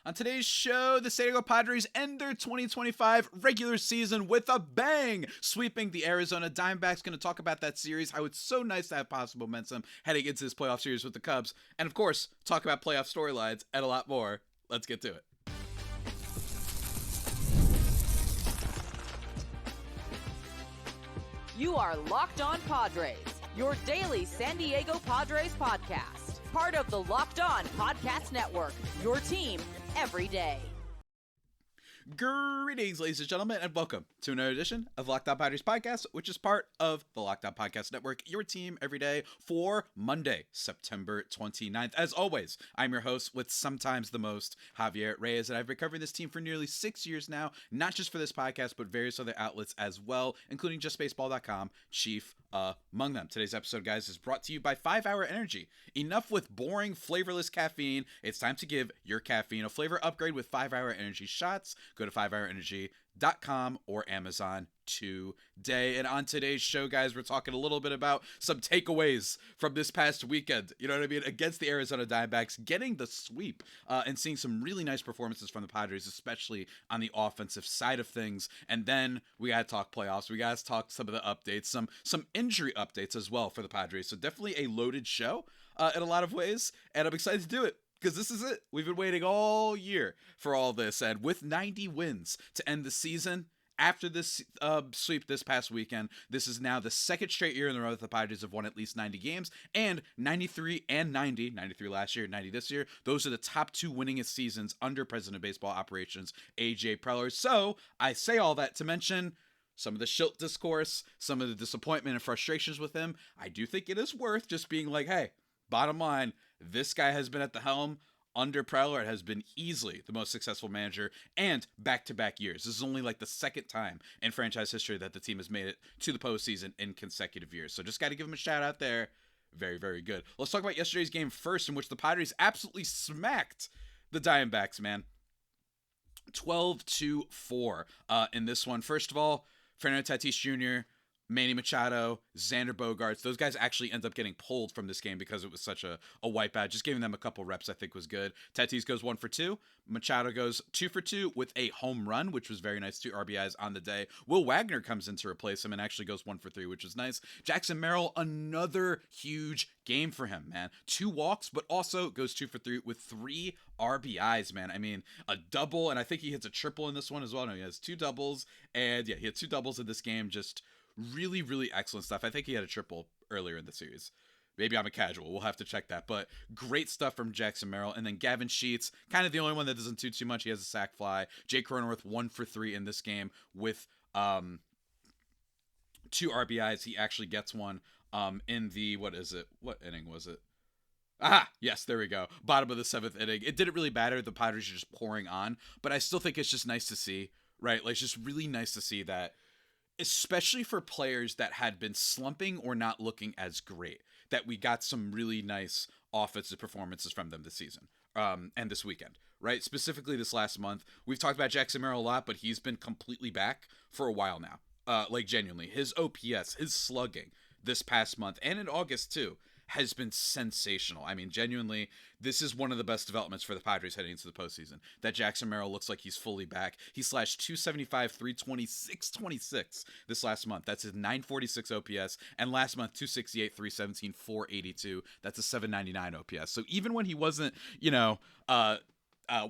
On today's show, the San Diego Padres end their 2025 regular season with a bang, sweeping the Arizona Diamondbacks. Going to talk about that series, how it's so nice to have possible momentum heading into this playoff series with the Cubs, and of course, talk about playoff storylines and a lot more. Let's get to it. You are Locked On Padres, your daily San Diego Padres podcast. Part of the Locked On Podcast Network, your team every day. Greetings, ladies and gentlemen, and welcome to another edition of Locked On Padres podcast, which is part of the Locked On Podcast Network, your team every day for Monday, September 29th. As always, I'm your host with sometimes the most, Javier Reyes, and I've been covering this team for nearly 6 years now, not just for this podcast, but various other outlets as well, including justbaseball.com, chief among them. Today's episode, guys, is brought to you by 5 Hour Energy. Enough with boring, flavorless caffeine. It's time to give your caffeine a flavor upgrade with 5 Hour Energy shots. Go to 5hourenergy.com or Amazon today. And on today's show, guys, we're talking a little bit about some takeaways from this past weekend. You know what I mean? Against the Arizona Diamondbacks, getting the sweep and seeing some really nice performances from the Padres, especially on the offensive side of things. And then we got to talk playoffs. We got to talk some of the updates, some injury updates as well for the Padres. So definitely a loaded show in a lot of ways. And I'm excited to do it, because this is it. We've been waiting all year for all this. And with 90 wins to end the season, after this sweep this past weekend, this is now the second straight year in a row that the Padres have won at least 90 games, and 93 and 90, 93 last year, 90 this year. Those are the top two winningest seasons under President of Baseball Operations, AJ Preller. So I say all that to mention some of the Schilt discourse, some of the disappointment and frustrations with him. I do think it is worth just being like, hey, bottom line, this guy has been at the helm under Preller. It has been easily the most successful manager, and back-to-back years. This is only like the second time in franchise history that the team has made it to the postseason in consecutive years. So just got to give him a shout out there. Very, very good. Let's talk about yesterday's game first, in which the Padres absolutely smacked the Diamondbacks, man. 12-4 in this one. First of all, Fernando Tatis Jr., Manny Machado, Xander Bogaerts, those guys actually end up getting pulled from this game because it was such a wipeout. Just giving them a couple reps, I think, was good. Tatis goes 1 for 2. Machado goes 2 for 2 with a home run, which was very nice. 2 RBIs on the day. Will Wagner comes in to replace him and actually goes 1 for 3, which is nice. Jackson Merrill, another huge game for him, man. 2 walks, but also goes 2 for 3 with 3 RBIs, man. I mean, a double, and I think he hits a triple in this one as well. No, he has 2 doubles, and yeah, he had 2 doubles in this game. Just really, really excellent stuff. I think he had a triple earlier in the series. Maybe I'm a casual. We'll have to check that. But great stuff from Jackson Merrill. And then Gavin Sheets, kind of the only one that doesn't do too much. He has a sac fly. Jake Cronenworth, 1 for 3 in this game with 2 RBIs. He actually gets one in the, what inning was it? Ah, yes, there we go. Bottom of the 7th inning. It didn't really matter. The Padres are just pouring on. But I still think it's just nice to see, right? Like, it's just really nice to see that, especially for players that had been slumping or not looking as great, that we got some really nice offensive performances from them this season and this weekend, right? Specifically this last month. We've talked about Jackson Merrill a lot, but he's been completely back for a while now. Like, genuinely, his OPS, his slugging this past month, and in August too, has been sensational. I mean, genuinely, this is one of the best developments for the Padres heading into the postseason. That Jackson Merrill looks like he's fully back. He slashed 275, 320, 626 this last month. That's his 946 OPS. And last month, 268, 317, 482. That's a 799 OPS. So even when he wasn't,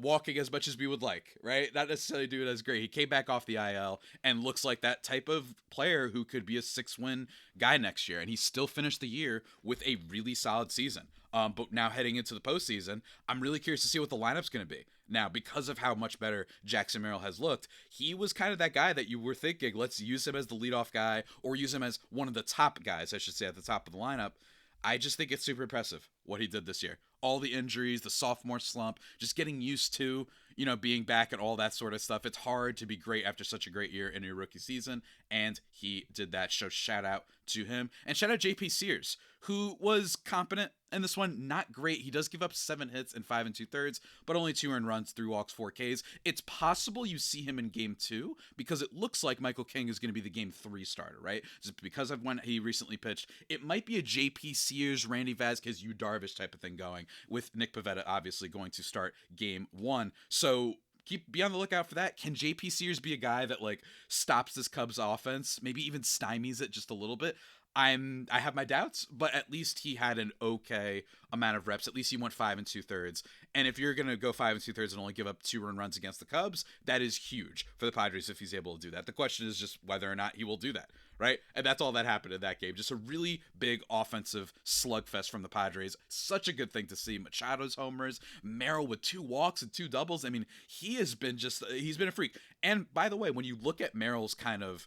walking as much as we would like, right? Not necessarily doing as great. He came back off the IL and looks like that type of player who could be a 6-win guy next year. And he still finished the year with a really solid season. But now heading into the postseason, I'm really curious to see what the lineup's going to be. Now, because of how much better Jackson Merrill has looked, he was kind of that guy that you were thinking, let's use him as the leadoff guy or use him as one of the top guys, I should say, at the top of the lineup. I just think it's super impressive what he did this year. All the injuries, the sophomore slump, just getting used to, being back and all that sort of stuff. It's hard to be great after such a great year in your rookie season, and he did that. So shout out to him. And shout out JP Sears, who was competent in this one. Not great. He does give up 7 hits and 5 2/3, but only 2 earned runs, 3 walks, 4 Ks. It's possible you see him in game 2 because it looks like Michael King is going to be the game 3 starter, right? Just because of when he recently pitched. It might be a JP Sears, Randy Vasquez, Yu Darvish type of thing going, with Nick Pivetta obviously going to start game 1. So be on the lookout for that. Can JP Sears be a guy that like stops this Cubs offense, maybe even stymies it just a little bit? I have my doubts, but at least he had an okay amount of reps. At least he went 5 2/3. And if you're gonna go 5 2/3 and only give up 2 earned runs against the Cubs, that is huge for the Padres if he's able to do that. The question is just whether or not he will do that, right? And that's all that happened in that game. Just a really big offensive slugfest from the Padres. Such a good thing to see. Machado's homers, Merrill with 2 walks and 2 doubles. I mean, he's been a freak. And by the way, when you look at Merrill's kind of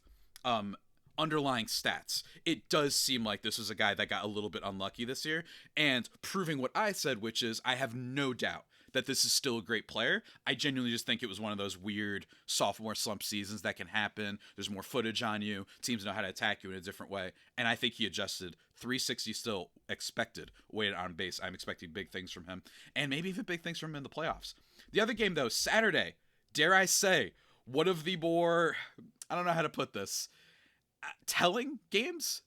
underlying stats, it does seem like this was a guy that got a little bit unlucky this year, and proving what I said, which is I have no doubt that this is still a great player. I genuinely just think it was one of those weird sophomore slump seasons that can happen. There's more footage on you. Teams know how to attack you in a different way, and I think he adjusted. 360 still expected weighted on base. I'm expecting big things from him, and maybe even big things from him in the playoffs. The other game, though, Saturday, dare I say, one of the more, I don't know how to put this, telling games,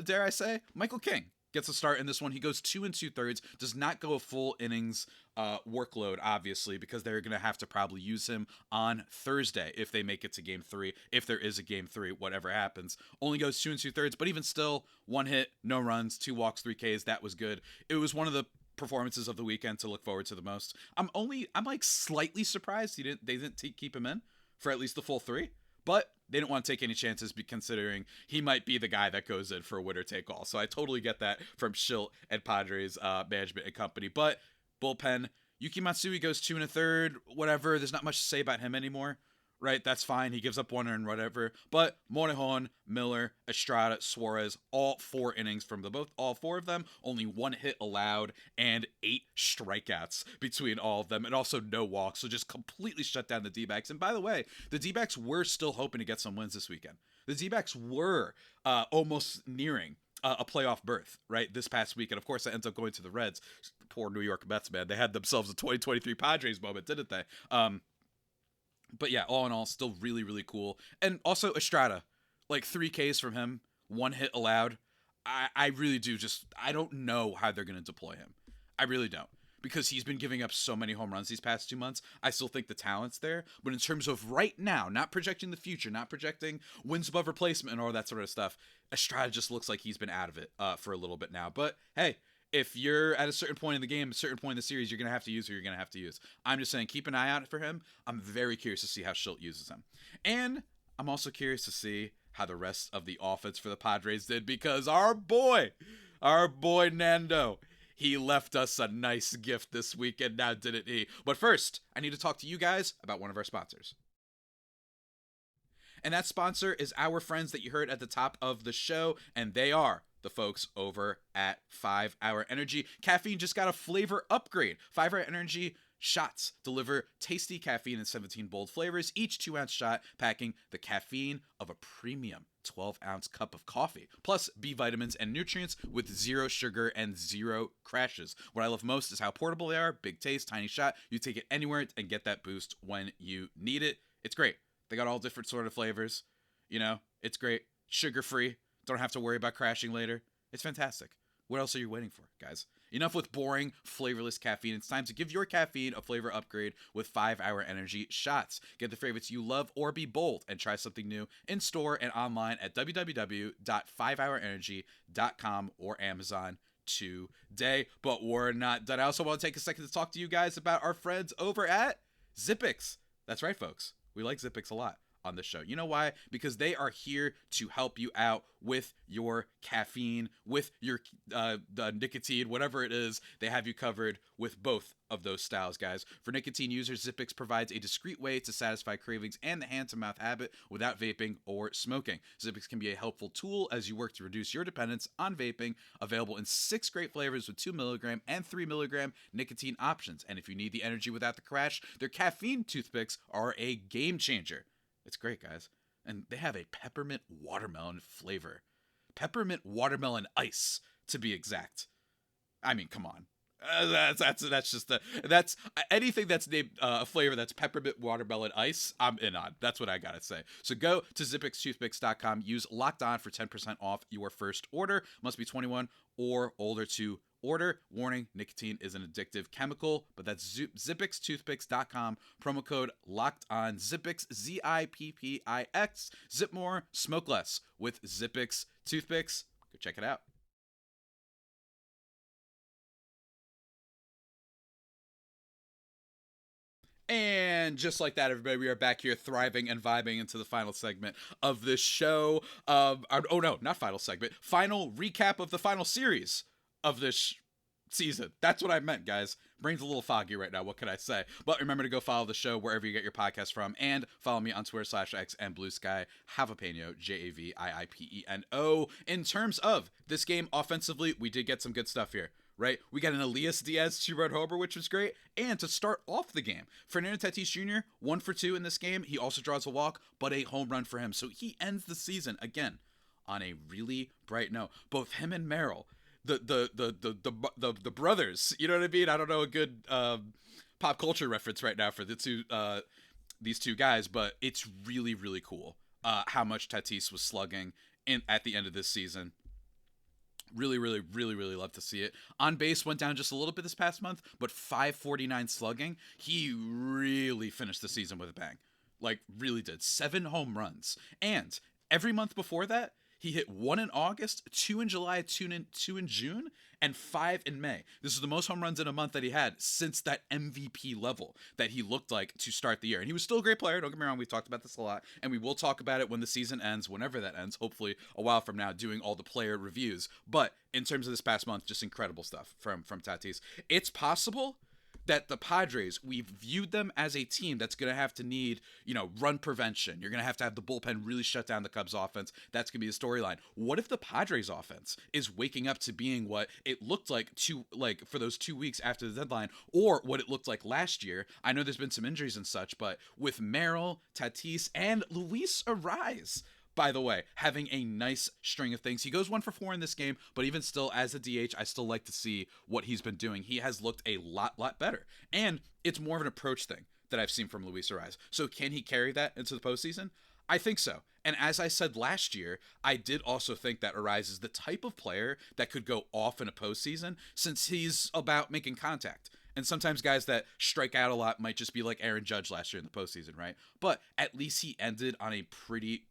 dare I say. Michael King gets a start in this one. He goes 2 2/3, does not go a full innings workload, obviously, because they're going to have to probably use him on Thursday if they make it to game 3, if there is a game 3, whatever happens. Only goes 2 2/3, but even still, 1 hit, no runs, 2 walks, 3 Ks. That was good. It was one of the performances of the weekend to look forward to the most. I'm like slightly surprised they didn't keep him in for at least the full 3. But they didn't want to take any chances, considering he might be the guy that goes in for a winner-take-all. So I totally get that from Schilt and Padres management and company. But bullpen, Yuki Matsui goes 2 1/3, whatever. There's not much to say about him anymore, right? That's fine. He gives up 1 earned, whatever. But Morejon, Miller, Estrada, Suarez, all 4 innings from all 4 of them. Only 1 hit allowed and 8 strikeouts between all of them, and also no walks. So just completely shut down the D-backs. And by the way, the D-backs were still hoping to get some wins this weekend. The D-backs were almost nearing a playoff berth, right, this past week. And of course, that ends up going to the Reds. Poor New York Mets, man. They had themselves a 2023 Padres moment, didn't they? But yeah, all in all, still really, really cool. And also Estrada, like 3 Ks from him, 1 hit allowed. I really do I don't know how they're going to deploy him. I really don't. Because he's been giving up so many home runs these past 2 months. I still think the talent's there. But in terms of right now, not projecting the future, not projecting wins above replacement and all that sort of stuff, Estrada just looks like he's been out of it for a little bit now. But hey, if you're at a certain point in the game, a certain point in the series, you're going to have to use who you're going to have to use. I'm just saying, keep an eye out for him. I'm very curious to see how Schilt uses him. And I'm also curious to see how the rest of the offense for the Padres did, because our boy Nando, he left us a nice gift this weekend, now didn't he? But first, I need to talk to you guys about one of our sponsors. And that sponsor is our friends that you heard at the top of the show, and they are the folks over at 5 Hour Energy. Caffeine just got a flavor upgrade. 5 Hour Energy shots deliver tasty caffeine in 17 bold flavors, each 2-ounce shot packing the caffeine of a premium 12-ounce cup of coffee, plus B vitamins and nutrients with 0 sugar and 0 crashes. What I love most is how portable they are. Big taste, tiny shot. You take it anywhere and get that boost when you need it. It's great. They got all different sort of flavors. You know, it's great. Sugar-free. Don't have to worry about crashing later. It's fantastic. What else are you waiting for, guys? Enough with boring, flavorless caffeine. It's time to give your caffeine a flavor upgrade with 5 Hour Energy shots. Get the favorites you love or be bold and try something new in store and online at www.5hourenergy.com or Amazon today. But we're not done. I also want to take a second to talk to you guys about our friends over at Zippix. That's right, folks. We like Zippix a lot on this show. You know why? Because they are here to help you out with your caffeine, with your the nicotine, whatever it is. They have you covered with both of those styles, guys. For nicotine users, Zippix provides a discreet way to satisfy cravings and the hand-to-mouth habit without vaping or smoking. Zippix can be a helpful tool as you work to reduce your dependence on vaping. Available in 6 great flavors with 2 milligram and 3 milligram nicotine options. And if you need the energy without the crash, their caffeine toothpicks are a game changer. It's great, guys. And they have a peppermint watermelon flavor. Peppermint watermelon ice to be exact. I mean, come on. That's just that's anything that's named a flavor that's peppermint watermelon ice. I'm in on. That's what I gotta say. So go to zippixtoothpicks.com. Use Locked On for 10% off your first order. Must be 21 or older to order. Warning: nicotine is an addictive chemical. But that's zippixtoothpicks.com. Promo code Locked On. Zippix, ZIPPIX. Zip more, smoke less with Zippix toothpicks. Go check it out. And just like that, everybody, we are back here thriving and vibing into the final segment of this show. Oh no, not final segment. Final recap of the final series of this season. That's what I meant, guys. Brain's a little foggy right now. What can I say? But remember to go follow the show wherever you get your podcast from, and follow me on Twitter/X and Blue Sky. Javapeno, JAVIIPENO. In terms of this game offensively, we did get some good stuff here. Right? We got an Elias Diaz 2-run homer, which was great. And to start off the game, Fernando Tatis Jr., 1 for 2 in this game. He also draws a walk, but a home run for him. So he ends the season, again, on a really bright note. Both him and Merrill, the brothers, you know what I mean? I don't know a good pop culture reference right now for these two guys, but it's really, really cool how much Tatis was slugging at the end of this season. Really love to see it. On base went down just a little bit this past month, but 549 slugging. He really finished the season with a bang. Like, really did. 7 home runs. And every month before that, he hit 1 in August, 2 in July, 2 in June, and 5 in May. This is the most home runs in a month that he had since that MVP level that he looked like to start the year. And he was still a great player. Don't get me wrong. We've talked about this a lot. And we will talk about it when the season ends, whenever that ends, hopefully a while from now, doing all the player reviews. But in terms of this past month, just incredible stuff from Tatis. It's possible that the Padres, we've viewed them as a team that's going to have to need, run prevention. You're going to have the bullpen really shut down the Cubs offense. That's going to be the storyline. What if the Padres offense is waking up to being what it looked like for those 2 weeks after the deadline, or what it looked like last year? I know there's been some injuries and such, but with Merrill, Tatis, and Luis Ariz, by the way, having a nice string of things. He goes 1 for 4 in this game, but even still, as a DH, I still like to see what he's been doing. He has looked a lot better. And it's more of an approach thing that I've seen from Luis Ariz. So can he carry that into the postseason? I think so. And as I said last year, I did also think that Ariz is the type of player that could go off in a postseason, since he's about making contact. And sometimes guys that strike out a lot might just be like Aaron Judge last year in the postseason, right? But at least he ended on a pretty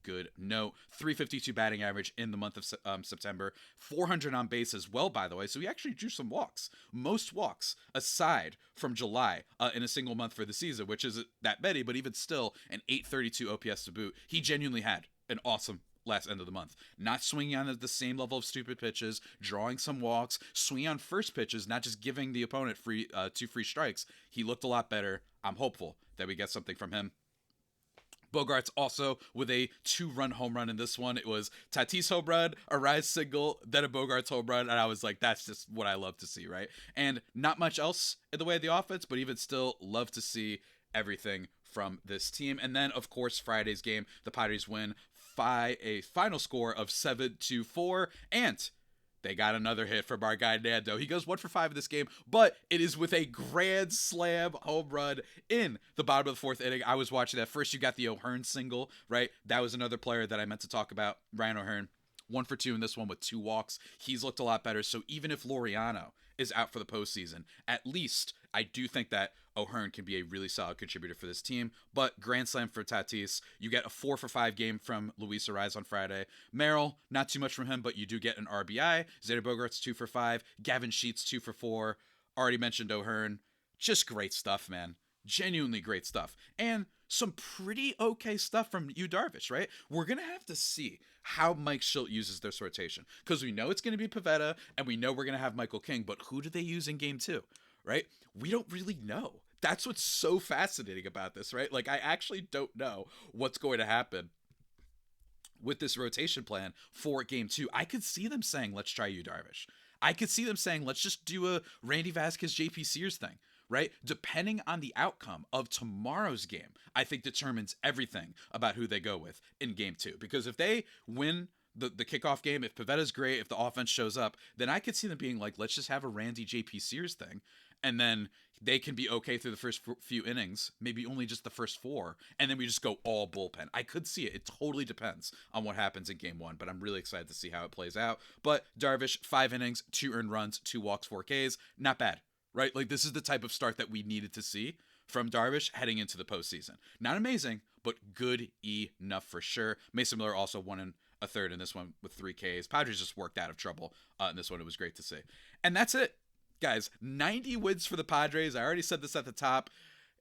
good note. 352 batting average in the month of September. 400 on base as well, by the way. So he actually drew some walks. Most walks aside from July in a single month for the season, which isn't that many, but even still, an 832 OPS to boot. He genuinely had an awesome last end of the month. Not swinging on the same level of stupid pitches, drawing some walks, swinging on first pitches, not just giving the opponent two free strikes. He looked a lot better. I'm hopeful that we get something from him. Bogarts also with a 2-run home run in this one. It was Tatis home run, Ariz single, then a Bogarts home run, and I was like, that's just what I love to see, right? And not much else in the way of the offense, but even still, love to see everything from this team. And then, of course, Friday's game, the Padres win a final score of 7-4, and they got another hit from our guy Nando. He goes 1 for 5 in this game, but it is with a grand slam home run in the bottom of the 4th inning. I was watching that. First, you got the O'Hearn single, right? That was another player that I meant to talk about, Ryan O'Hearn. 1 for 2 in this one with 2 walks. He's looked a lot better. So even if Laureano is out for the postseason, at least I do think that O'Hearn can be a really solid contributor for this team. But grand slam for Tatis. You get a 4 for 5 game from Luis Ariz on Friday. Merrill, not too much from him, but you do get an RBI. Xander Bogaerts 2 for 5. Gavin Sheets 2 for 4. Already mentioned O'Hearn. Just great stuff, man. Genuinely great stuff. And some pretty okay stuff from Yu Darvish, right? We're going to have to see how Mike Schilt uses this rotation, because we know it's going to be Pivetta, and we know we're going to have Michael King, but who do they use in game 2, right? We don't really know. That's what's so fascinating about this, right? Like, I actually don't know what's going to happen with this rotation plan for game 2. I could see them saying, let's try Yu Darvish. I could see them saying, let's just do a Randy Vasquez, JP Sears thing, right? Depending on the outcome of tomorrow's game, I think determines everything about who they go with in game 2. Because if they win the kickoff game, if Pavetta's great, if the offense shows up, then I could see them being like, let's just have a Randy JP Sears thing. And then they can be okay through the first few innings, maybe only just the first 4, and then we just go all bullpen. I could see it. It totally depends on what happens in game 1, but I'm really excited to see how it plays out. But Darvish, 5 innings, 2 earned runs, 2 walks, 4 Ks. Not bad, right? Like, this is the type of start that we needed to see from Darvish heading into the postseason. Not amazing, but good enough for sure. Mason Miller also 1 1/3 in this one with 3 Ks. Padres just worked out of trouble in this one. It was great to see. And that's it. Guys, 90 wins for the Padres. I already said this at the top.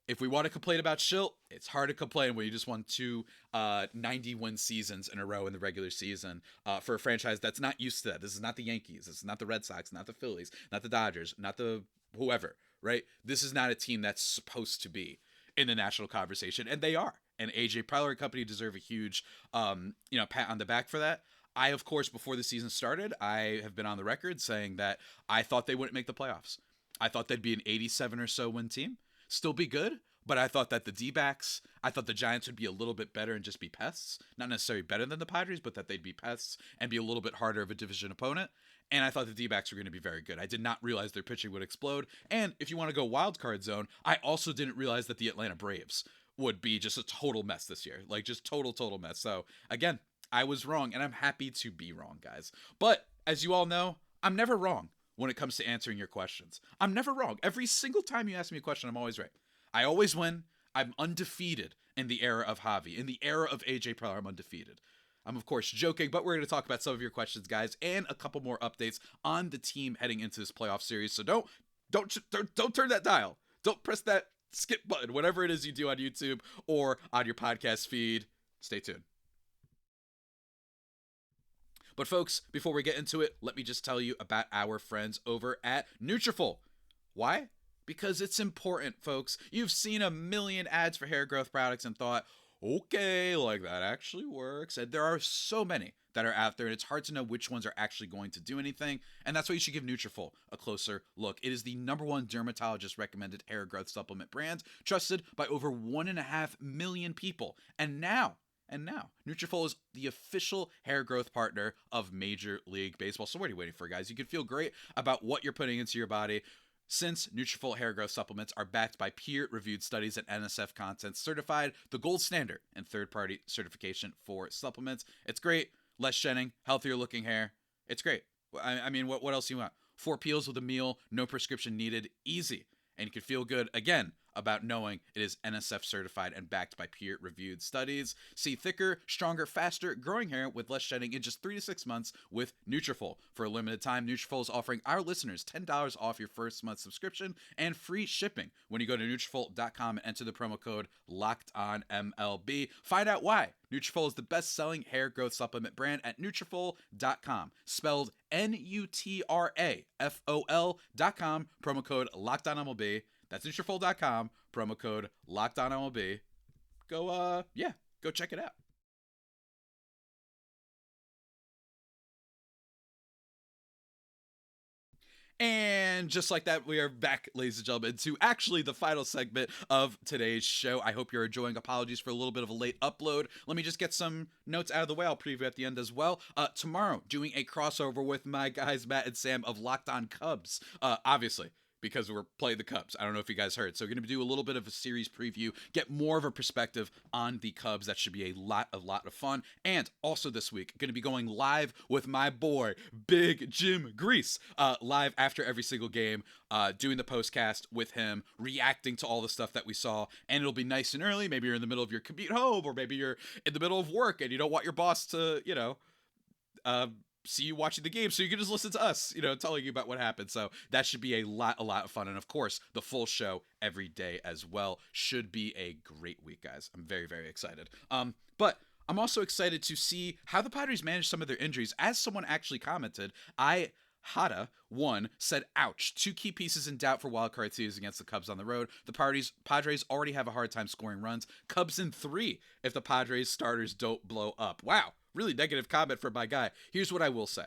If we want to complain about Schilt, it's hard to complain when you just won 2 90-win seasons in a row in the regular season for a franchise that's not used to that. This is not the Yankees. This is not the Red Sox, not the Phillies, not the Dodgers, not the whoever, right? This is not a team that's supposed to be in the national conversation, and they are. And AJ Preller and company deserve a huge pat on the back for that. I, of course, before the season started, I have been on the record saying that I thought they wouldn't make the playoffs. I thought they'd be an 87 or so win team, still be good, but I thought that the D-backs, I thought the Giants would be a little bit better and just be pests. Not necessarily better than the Padres, but that they'd be pests and be a little bit harder of a division opponent. And I thought the D-backs were going to be very good. I did not realize their pitching would explode. And if you want to go wild card zone, I also didn't realize that the Atlanta Braves would be just a total mess this year. Like, just total mess. So, again, I was wrong, and I'm happy to be wrong, guys. But, as you all know, I'm never wrong when it comes to answering your questions. I'm never wrong. Every single time you ask me a question, I'm always right. I always win. I'm undefeated in the era of Javi. In the era of AJ Preller, I'm undefeated. I'm, of course, joking, but we're going to talk about some of your questions, guys, and a couple more updates on the team heading into this playoff series. So don't turn that dial. Don't press that skip button, whatever it is you do on YouTube or on your podcast feed. Stay tuned. But folks, before we get into it, let me just tell you about our friends over at Nutrafol. Why? Because it's important, folks. You've seen a million ads for hair growth products and thought, okay, like that actually works. And there are so many that are out there, and it's hard to know which ones are actually going to do anything. And that's why you should give Nutrafol a closer look. It is the #1 dermatologist recommended hair growth supplement brand, trusted by over 1.5 million people. And now, Nutrafol is the official hair growth partner of Major League Baseball. So what are you waiting for, guys? You can feel great about what you're putting into your body. Since Nutrafol hair growth supplements are backed by peer-reviewed studies and NSF content certified, the gold standard in third-party certification for supplements. It's great. Less shedding, healthier looking hair. It's great. I mean, what else do you want? 4 peels with a meal, no prescription needed, easy. And you can feel good, again, about knowing it is NSF certified and backed by peer-reviewed studies. See thicker, stronger, faster growing hair with less shedding in just 3 to 6 months with Nutrafol. For a limited time, Nutrafol is offering our listeners $10 off your first month subscription and free shipping when you go to Nutrafol.com and enter the promo code LOCKEDONMLB. Find out why Nutrafol is the best-selling hair growth supplement brand at Nutrafol.com, spelled Nutrafol.com, promo code LOCKEDONMLB. That's Nutrafol.com, promo code LOCKEDONMLB. Go check it out. And just like that, we are back, ladies and gentlemen, to actually the final segment of today's show. I hope you're enjoying. Apologies for a little bit of a late upload. Let me just get some notes out of the way. I'll preview at the end as well. Tomorrow, doing a crossover with my guys, Matt and Sam of Locked On Cubs. Obviously, because we're playing the Cubs. I don't know if you guys heard. So we're going to do a little bit of a series preview, get more of a perspective on the Cubs. That should be a lot of fun. And also this week, going to be going live with my boy, Big Jim Grease, live after every single game, doing the postcast with him, reacting to all the stuff that we saw. And it'll be nice and early. Maybe you're in the middle of your commute home, or maybe you're in the middle of work and you don't want your boss to, see you watching the game, so you can just listen to us, telling you about what happened. So that should be a lot of fun. And of course, the full show every day as well. Should be a great week, guys. I'm very, very excited. But I'm also excited to see how the Padres manage some of their injuries. As someone actually commented, Hada1 said, ouch, 2 key pieces in doubt for wildcard series against the Cubs on the road. The Padres already have a hard time scoring runs. Cubs in 3 if the Padres starters don't blow up. Wow. Really negative comment from my guy. Here's what I will say.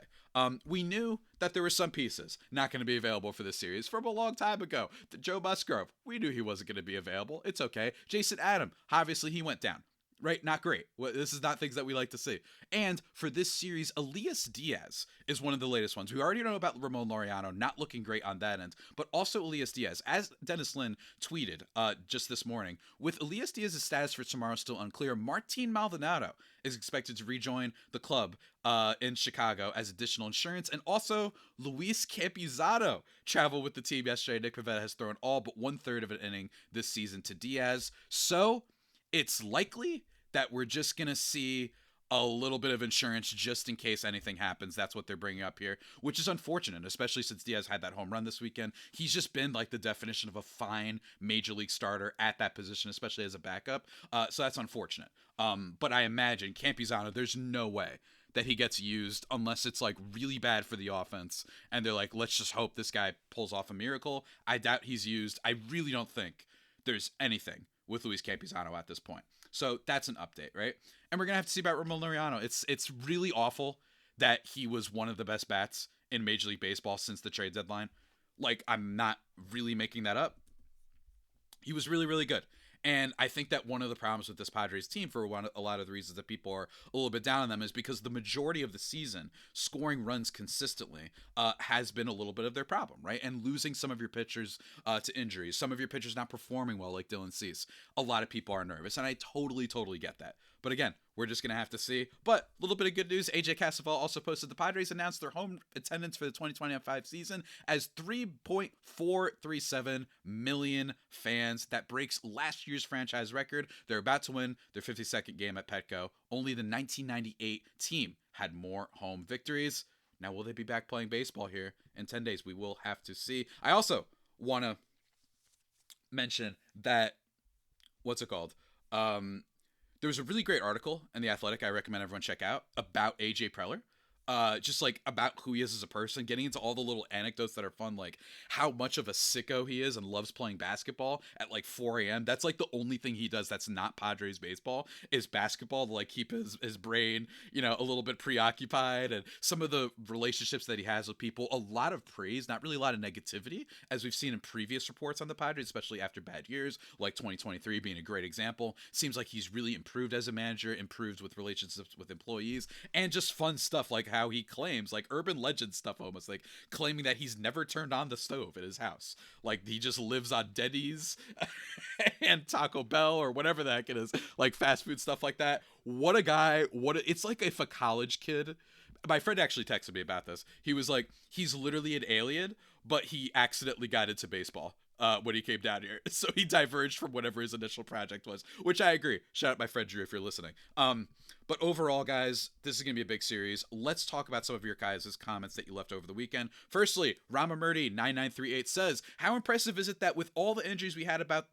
We knew that there were some pieces not going to be available for this series from a long time ago. Joe Musgrove, we knew he wasn't going to be available. It's okay. Jason Adam, obviously he went down. right? Not great. This is not things that we like to see. And for this series, Elias Diaz is one of the latest ones. We already know about Ramon Laureano not looking great on that end, but also Elias Diaz. As Dennis Lin tweeted just this morning, with Elias Diaz's status for tomorrow still unclear, Martin Maldonado is expected to rejoin the club in Chicago as additional insurance, and also Luis Campuzano traveled with the team yesterday. Nick Pivetta has thrown all but 1/3 of an inning this season to Diaz, so it's likely that we're just going to see a little bit of insurance just in case anything happens. That's what they're bringing up here, which is unfortunate, especially since Diaz had that home run this weekend. He's just been like the definition of a fine major league starter at that position, especially as a backup. So that's unfortunate. But I imagine Campuzano, there's no way that he gets used unless it's like really bad for the offense and they're like, let's just hope this guy pulls off a miracle. I doubt he's used. I really don't think there's anything with Luis Campuzano at this point. So that's an update, right? And we're going to have to see about Ramon Laureano. It's really awful that he was one of the best bats in Major League Baseball since the trade deadline. Like, I'm not really making that up. He was really, really good. And I think that one of the problems with this Padres team, for a lot of the reasons that people are a little bit down on them, is because the majority of the season, scoring runs consistently has been a little bit of their problem, right? And losing some of your pitchers to injuries, some of your pitchers not performing well, like Dylan Cease, a lot of people are nervous, and I totally get that. But again, we're just going to have to see. But a little bit of good news, AJ Cassavell also posted the Padres announced their home attendance for the 2025 season as 3.437 million fans. That breaks last year's franchise record. They're about to win their 52nd game at Petco. Only the 1998 team had more home victories. Now, will they be back playing baseball here in 10 days? We will have to see. I also want to mention that, what's it called? There was a really great article in The Athletic I recommend everyone check out about AJ Preller. Just like about who he is as a person, getting into all the little anecdotes that are fun, like how much of a sicko he is and loves playing basketball at like 4 a.m. That's like the only thing he does that's not Padres baseball is basketball to like keep his brain, you know, a little bit preoccupied. And some of the relationships that he has with people, a lot of praise, not really a lot of negativity, as we've seen in previous reports on the Padres, especially after bad years, like 2023 being a great example. Seems like he's really improved as a manager, improved with relationships with employees, and just fun stuff like how he claims, like urban legend stuff almost, like claiming that he's never turned on the stove at his house. Like he just lives on Denny's and Taco Bell or whatever the heck it is, like fast food stuff like that. What a guy. It's like if a college kid, my friend actually texted me about this. He was like, he's literally an alien, but he accidentally got into baseball when he came down here. So he diverged from whatever his initial project was, which I agree. Shout out my friend Drew if you're listening. But overall, guys, this is going to be a big series. Let's talk about some of your guys' comments that you left over the weekend. Firstly, Ramamurti 9938 says, how impressive is it that with all the injuries we had that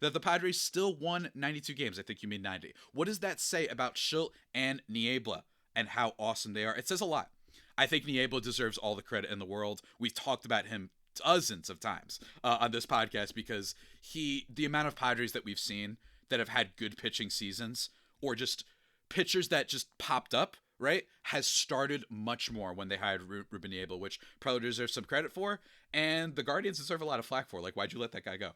the Padres still won 92 games? I think you mean 90. What does that say about Schilt and Niebla and how awesome they are? It says a lot. I think Niebla deserves all the credit in the world. We've talked about him dozens of times on this podcast because the amount of Padres that we've seen that have had good pitching seasons or just pitchers that just popped up, right, has started much more when they hired Ruben Niebla, which Preller deserves some credit for, and the Guardians deserve a lot of flack for. Like, why'd you let that guy go?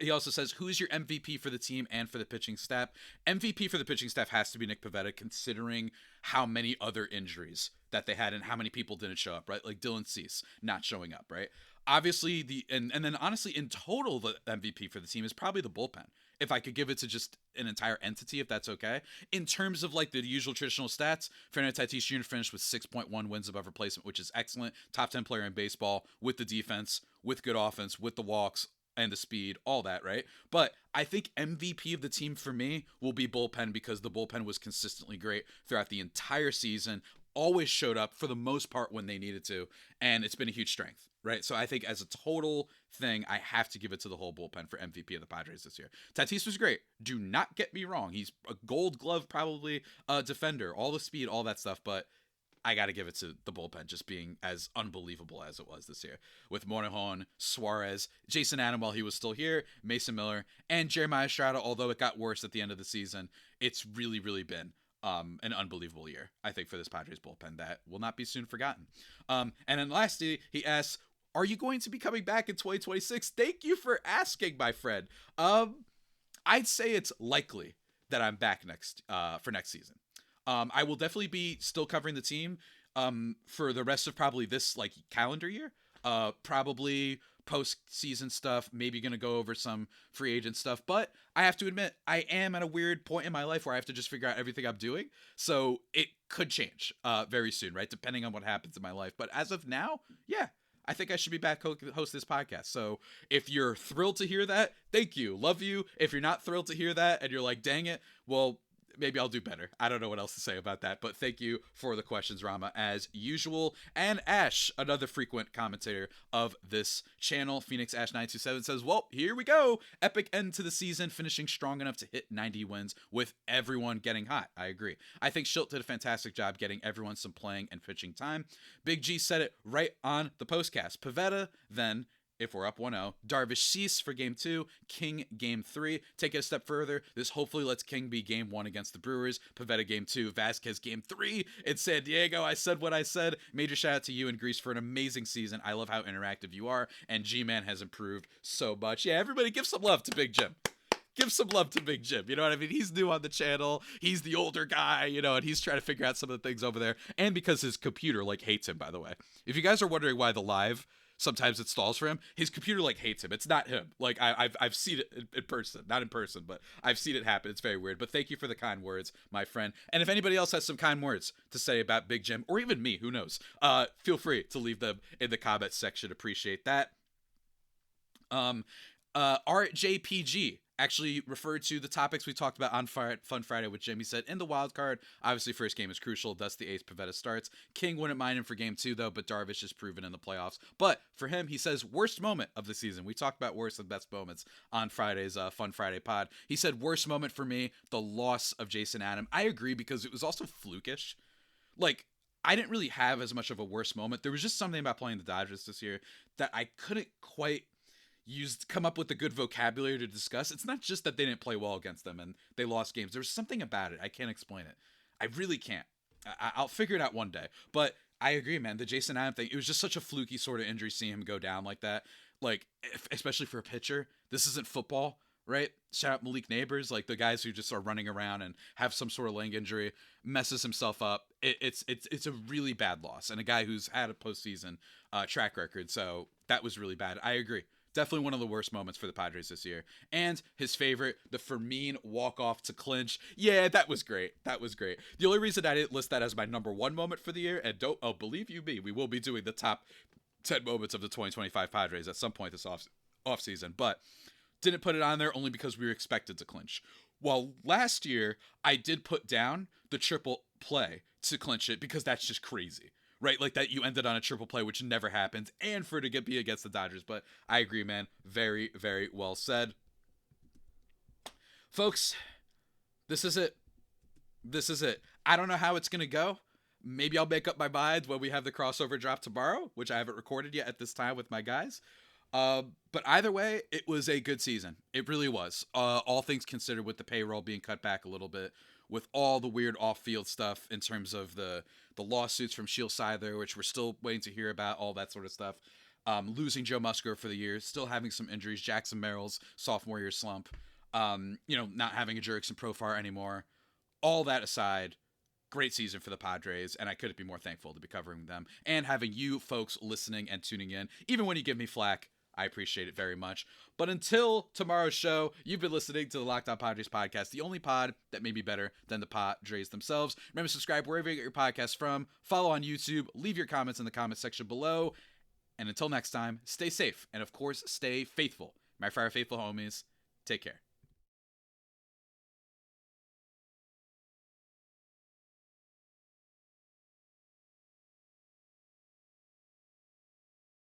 He also says, who's your MVP for the team and for the pitching staff? MVP for the pitching staff has to be Nick Pivetta, considering how many other injuries that they had and how many people didn't show up, right? Like Dylan Cease not showing up, right? Obviously, and then honestly, in total, the MVP for the team is probably the bullpen. If I could give it to just an entire entity, if that's okay. In terms of like the usual traditional stats, Fernando Tatis Jr. finished with 6.1 wins above replacement, which is excellent. Top 10 player in baseball with the defense, with good offense, with the walks, and the speed, all that, right? But I think MVP of the team for me will be bullpen because the bullpen was consistently great throughout the entire season, always showed up for the most part when they needed to, and it's been a huge strength, right? So I think as a total thing, I have to give it to the whole bullpen for MVP of the Padres this year. Tatis was great. Do not get me wrong. He's a gold glove, probably a defender, all the speed, all that stuff, but I got to give it to the bullpen just being as unbelievable as it was this year. With Morejon, Suarez, Jason Adam while he was still here, Mason Miller, and Jeremiah Estrada, although it got worse at the end of the season. It's really, really been an unbelievable year, I think, for this Padres bullpen that will not be soon forgotten. And then lastly, he asks, are you going to be coming back in 2026? Thank you for asking, my friend. I'd say it's likely that I'm back for next season. I will definitely be still covering the team for the rest of probably this like calendar year. Probably postseason stuff, maybe gonna go over some free agent stuff. But I have to admit, I am at a weird point in my life where I have to just figure out everything I'm doing. So it could change very soon, right? Depending on what happens in my life. But as of now, yeah, I think I should be back host this podcast. So if you're thrilled to hear that, thank you. Love you. If you're not thrilled to hear that and you're like, dang it, well, maybe I'll do better. I don't know what else to say about that, but thank you for the questions, Rama, as usual. And Ash, another frequent commentator of this channel, Phoenix Ash 927 says, well, here we go. Epic end to the season, finishing strong enough to hit 90 wins with everyone getting hot. I agree. I think Schilt did a fantastic job getting everyone some playing and pitching time. Big G said it right on the postcast. Pivetta, then, if we're up 1-0, Darvish cease for game 2, King game 3. Take it a step further. This hopefully lets King be game 1 against the Brewers, Pivetta game 2, Vasquez game 3 in San Diego. I said what I said. Major shout out to you and Grease for an amazing season. I love how interactive you are, and G-Man has improved so much. Yeah, everybody give some love to Big Jim. Give some love to Big Jim. You know what I mean? He's new on the channel. He's the older guy, you know, and he's trying to figure out some of the things over there. And because his computer, like, hates him, by the way. If you guys are wondering why the live sometimes it stalls for him, his computer like hates him. It's not him. Like I've seen it in person, not in person, but I've seen it happen. It's very weird. But thank you for the kind words, my friend. And if anybody else has some kind words to say about Big Jim, or even me, who knows, feel free to leave them in the comments section. Appreciate that. RJPG actually referred to the topics we talked about on Fun Friday with Jim. He said, in the wild card, obviously first game is crucial, thus the ace Pivetta starts. King wouldn't mind him for game 2, though, but Darvish is proven in the playoffs. But for him, he says, worst moment of the season. We talked about worst and best moments on Friday's Fun Friday pod. He said, worst moment for me, the loss of Jason Adam. I agree, because it was also flukish. Like, I didn't really have as much of a worst moment. There was just something about playing the Dodgers this year that I couldn't quite come up with a good vocabulary to discuss. It's not just that they didn't play well against them and they lost games. There's something about it. I can't explain it. I really can't. I'll figure it out one day. But I agree, man. The Jason Adam thing, it was just such a fluky sort of injury seeing him go down like that. Like, especially for a pitcher. This isn't football, right? Shout out Malik Neighbors, like the guys who just are running around and have some sort of leg injury, messes himself up. It's a really bad loss, and a guy who's had a postseason track record. So that was really bad. I agree. Definitely one of the worst moments for the Padres this year. And his favorite, the Fermin walk-off to clinch. Yeah, that was great. That was great. The only reason I didn't list that as my number 1 moment for the year, and believe you me, we will be doing the top 10 moments of the 2025 Padres at some point this offseason, but didn't put it on there only because we were expected to clinch. While last year, I did put down the triple play to clinch it because that's just crazy. Right, like that you ended on a triple play, which never happens, and for it to be against the Dodgers. But I agree, man. Very, very well said. Folks, this is it. This is it. I don't know how it's going to go. Maybe I'll make up my mind when we have the crossover drop tomorrow, which I haven't recorded yet at this time with my guys. But either way, it was a good season. It really was. All things considered, with the payroll being cut back a little bit, with all the weird off-field stuff in terms of the lawsuits from Shield Seither, which we're still waiting to hear about, all that sort of stuff. Losing Joe Musgrove for the year, still having some injuries, Jackson Merrill's sophomore year slump, not having a Jurickson Profar anymore. All that aside, great season for the Padres, and I couldn't be more thankful to be covering them and having you folks listening and tuning in. Even when you give me flack, I appreciate it very much. But until tomorrow's show, you've been listening to the Locked On Padres podcast, the only pod that may be better than the Padres themselves. Remember to subscribe wherever you get your podcasts from. Follow on YouTube. Leave your comments in the comment section below. And until next time, stay safe. And of course, stay faithful. My Fire Faithful homies, take care.